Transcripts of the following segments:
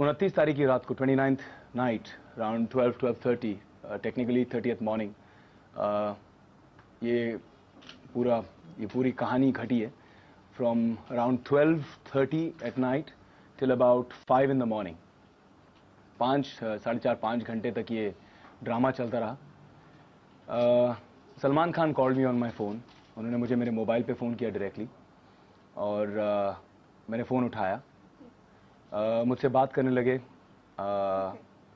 29 तारीख की रात को 29th night around 12:30 technically 30th morning ये पूरी कहानी घटी है from around 12:30 at night till about 5 in the morning। 4.5 घंटे तक ये ड्रामा चलता रहा। Salman Khan called me on my phone. उन्होंने मुझे मेरे मोबाइल पे फ़ोन किया डायरेक्टली और मैंने फ़ोन उठाया। मुझसे बात करने लगे।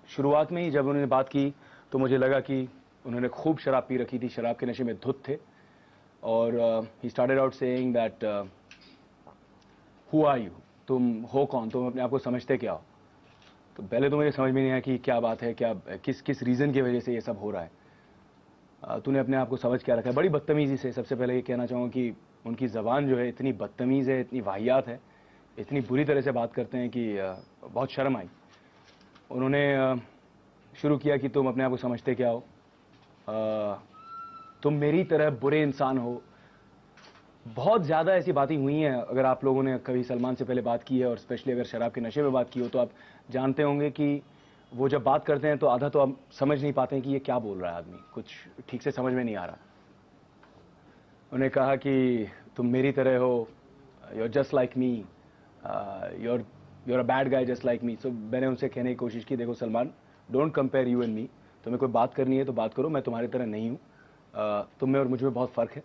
शुरुआत में ही जब उन्होंने बात की तो मुझे लगा कि उन्होंने खूब शराब पी रखी थी, शराब के नशे में धुत थे। और he started out saying that who are you, तुम हो कौन, तुम अपने आप को समझते क्या हो। तो पहले तो मुझे समझ में नहीं आया कि क्या बात है, किस रीज़न की वजह से ये सब हो रहा है। तूने अपने आप को समझ क्या रखा है। बड़ी बदतमीज़ी से सबसे पहले ये कहना चाहूँगा कि उनकी ज़बान जो है इतनी बदतमीज़ है, इतनी वाहियात है, इतनी बुरी तरह से बात करते हैं कि बहुत शर्म आई। उन्होंने शुरू किया कि तुम अपने आप को समझते क्या हो, तुम मेरी तरह बुरे इंसान हो। बहुत ज़्यादा ऐसी बातें हुई हैं। अगर आप लोगों ने कभी सलमान से पहले बात की है और स्पेशली अगर शराब के नशे में बात की हो तो आप जानते होंगे कि वो जब बात करते हैं तो आधा तो आप समझ नहीं पाते हैं कि ये क्या बोल रहा है आदमी, कुछ ठीक से समझ में नहीं आ रहा। उन्होंने कहा कि तुम मेरी तरह हो, you are just like me, you're a bad guy just like me। So मैंने उनसे कहने की कोशिश की, देखो Salman, don't compare you and me. तुम्हें कोई बात करनी है तो बात करो, मैं तुम्हारी तरह नहीं हूँ। तुम में और मुझ में बहुत फ़र्क है।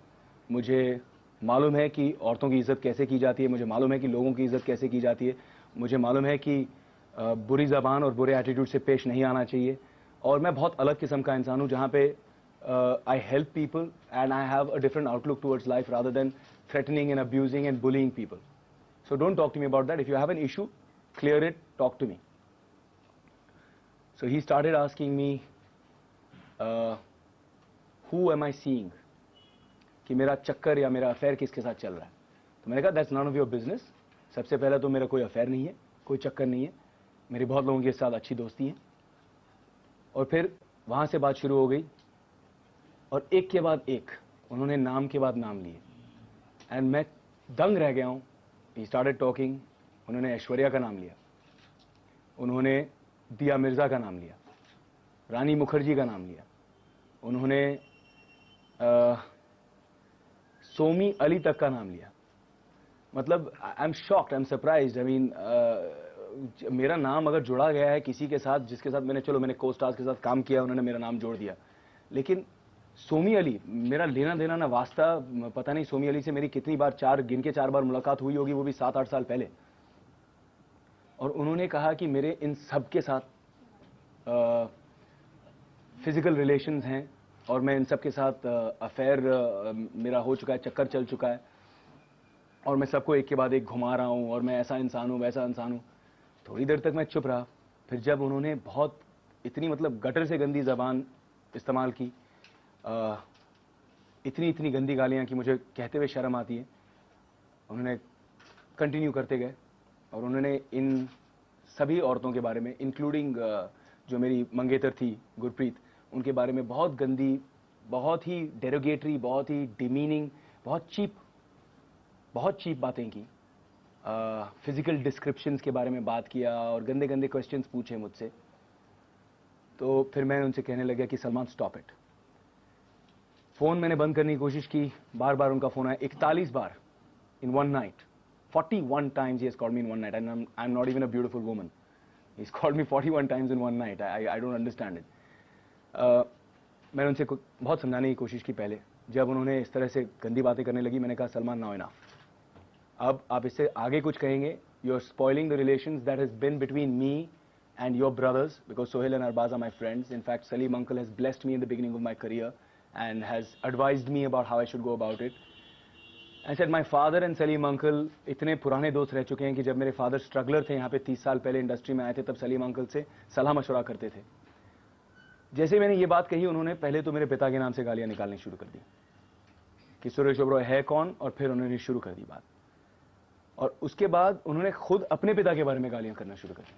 मुझे मालूम है कि औरतों की इज़्ज़त कैसे की जाती है, मुझे मालूम है कि लोगों की इज़्ज़त कैसे की जाती है, मुझे मालूम है कि बुरी ज़बान और बुरे एटीट्यूड से पेश नहीं आना चाहिए। और मैं बहुत अलग किस्म का इंसान हूँ जहाँ पे I help people and I have a different outlook towards life rather than threatening and abusing and bullying people. So don't talk to me about that. If you have an issue, clear it, talk to me. So he started asking me, who am I seeing? कि मेरा चक्कर या मेरा affair किसके साथ चल रहा है। तो मैंने कहा that's none of your business। सबसे पहले तो मेरा कोई अफेयर नहीं है, कोई चक्कर नहीं है, मेरी बहुत लोगों के साथ अच्छी दोस्ती है। और फिर वहाँ से बात शुरू हो गई और एक के बाद एक उन्होंने नाम के बाद नाम लिए एंड मैं दंग रह गया हूँ। He started talking। उन्होंने ऐश्वर्या का नाम लिया, उन्होंने दिया मिर्जा का नाम लिया, रानी मुखर्जी का नाम लिया, उन्होंने सोमी अली तक का नाम लिया। मतलब I am shocked, I am surprised. I mean मेरा नाम अगर जुड़ा गया है किसी के साथ जिसके साथ मैंने को स्टार्स के साथ काम किया, उन्होंने मेरा नाम जोड़ दिया। लेकिन सोमी अली, मेरा लेना देना ना वास्ता, पता नहीं सोमी अली से मेरी कितनी बार, गिन के 4 बार मुलाकात हुई होगी, वो भी 7-8 साल पहले। और उन्होंने कहा कि मेरे इन सब के साथ फिजिकल रिलेशंस हैं और मैं इन सब के साथ अफेयर मेरा हो चुका है, चक्कर चल चुका है और मैं सबको एक के बाद एक घुमा रहा हूँ और मैं ऐसा इंसान हूँ, वैसा इंसान हूँ। थोड़ी देर तक मैं चुप रहा। फिर जब उन्होंने बहुत इतनी मतलब गटर से गंदी ज़बान इस्तेमाल की, इतनी गंदी गालियाँ कि मुझे कहते हुए शर्म आती है, उन्होंने कंटिन्यू करते गए और उन्होंने इन सभी औरतों के बारे में, इंक्लूडिंग जो मेरी मंगेतर थी गुरप्रीत, उनके बारे में बहुत गंदी, बहुत ही डेरोगेटरी, बहुत ही डिमीनिंग, बहुत चीप बातें की। फिजिकल डिस्क्रिप्शंस के बारे में बात किया और गंदे गंदे क्वेश्चंस पूछे मुझसे। तो फिर मैं उनसे कहने लगा कि सलमान स्टॉप इट। फ़ोन मैंने बंद करने की कोशिश की, बार बार उनका फ़ोन आया, 41 बार in one night. 41 times he has called me in one night and I'm not even a beautiful woman. He's called me 41 times in one night. I don't understand it. मैंने उनसे बहुत समझाने की कोशिश की पहले। जब उन्होंने इस तरह से गंदी बातें करने लगी, मैंने कहा सलमान नाउ इनफ, अब आप इससे आगे कुछ कहेंगे, you are spoiling the relations that has been between me and your brothers, because Sohail and Arbaz are my friends. In fact, Salim uncle has blessed me in the beginning of my career and has advised me about how I should go about it. I said my father and Salim uncle इतने पुराने दोस्त रह चुके हैं कि जब मेरे father struggler थे यहाँ पे 30 साल पहले इंडस्ट्री में आए थे, तब सलीम अंकल से सलाह मशवरा करते थे। जैसे मैंने ये बात कही, उन्होंने पहले तो मेरे पिता के नाम से गालियाँ निकालनी शुरू कर दी कि सुरेश ओबरॉय है कौन, और फिर उन्होंने शुरू कर दी बात। और उसके बाद उन्होंने खुद अपने पिता के बारे में गालियाँ करना शुरू कर दी।